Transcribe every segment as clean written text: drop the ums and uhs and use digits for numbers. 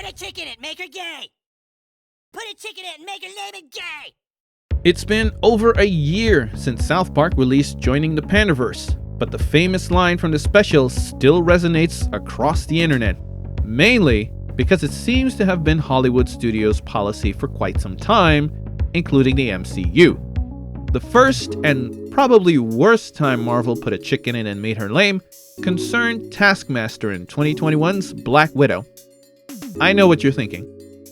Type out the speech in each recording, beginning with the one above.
Put a chick in it, make her gay! Put a chick in it and make her lame and gay! It's been over a year since South Park released Joining the Pandaverse, but the famous line from the special still resonates across the internet, mainly because it seems to have been Hollywood studios' policy for quite some time, including the MCU. The first and probably worst time Marvel put a chick in it and made her lame concerned Taskmaster in 2021's Black Widow. I know what you're thinking.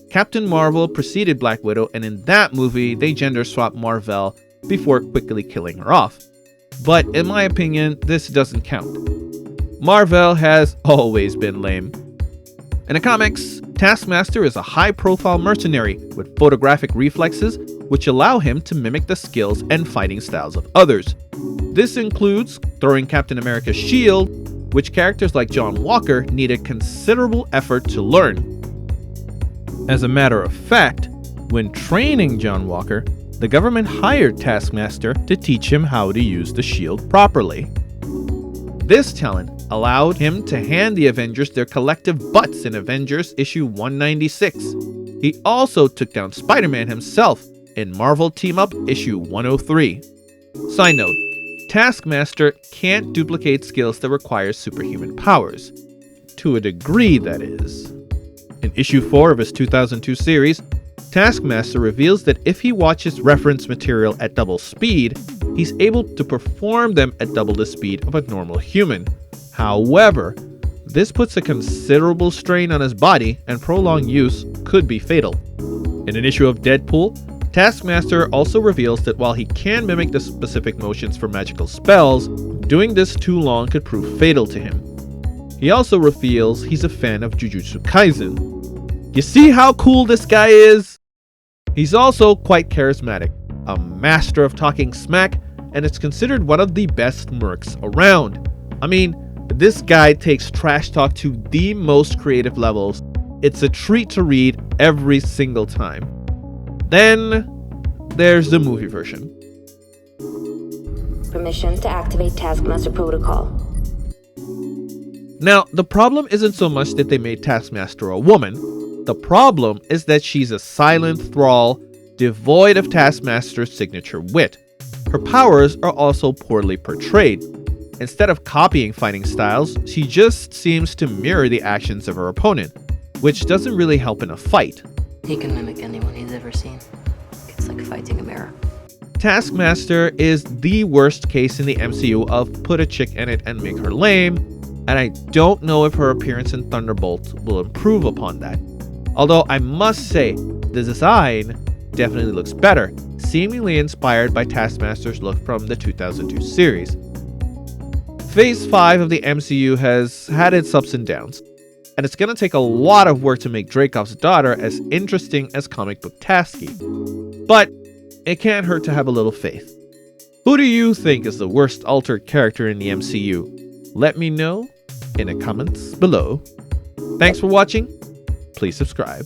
Captain Marvel preceded Black Widow, and in that movie, they gender swapped Marvel before quickly killing her off. But in my opinion, this doesn't count. Marvel has always been lame. In the comics, Taskmaster is a high-profile mercenary with photographic reflexes which allow him to mimic the skills and fighting styles of others. This includes throwing Captain America's shield, which characters like John Walker needed considerable effort to learn. As a matter of fact, when training John Walker, the government hired Taskmaster to teach him how to use the shield properly. This talent allowed him to hand the Avengers their collective butts in Avengers issue 196. He also took down Spider-Man himself in Marvel Team-Up issue 103. Side note, Taskmaster can't duplicate skills that require superhuman powers. To a degree, that is. In issue 4 of his 2002 series, Taskmaster reveals that if he watches reference material at double speed, he's able to perform them at double the speed of a normal human. However, this puts a considerable strain on his body, and prolonged use could be fatal. In an issue of Deadpool, Taskmaster also reveals that while he can mimic the specific motions for magical spells, doing this too long could prove fatal to him. He also reveals he's a fan of Jujutsu Kaisen. You see how cool this guy is? He's also quite charismatic, a master of talking smack, and is considered one of the best mercs around. I mean, this guy takes trash talk to the most creative levels. It's a treat to read every single time. Then there's the movie version. Permission to activate Taskmaster protocol. Now, the problem isn't so much that they made Taskmaster a woman. The problem is that she's a silent thrall, devoid of Taskmaster's signature wit. Her powers are also poorly portrayed. Instead of copying fighting styles, she just seems to mirror the actions of her opponent, which doesn't really help in a fight. He can mimic anyone he's ever seen. It's like fighting a mirror. Taskmaster is the worst case in the MCU of put a chick in it and make her lame, and I don't know if her appearance in Thunderbolt will improve upon that. Although I must say, the design definitely looks better, seemingly inspired by Taskmaster's look from the 2002 series. Phase 5 of the MCU has had its ups and downs, and it's gonna take a lot of work to make Dreykov's daughter as interesting as comic book Tasky. But it can't hurt to have a little faith. Who do you think is the worst altered character in the MCU? Let me know in the comments below. Thanks for watching. Please subscribe.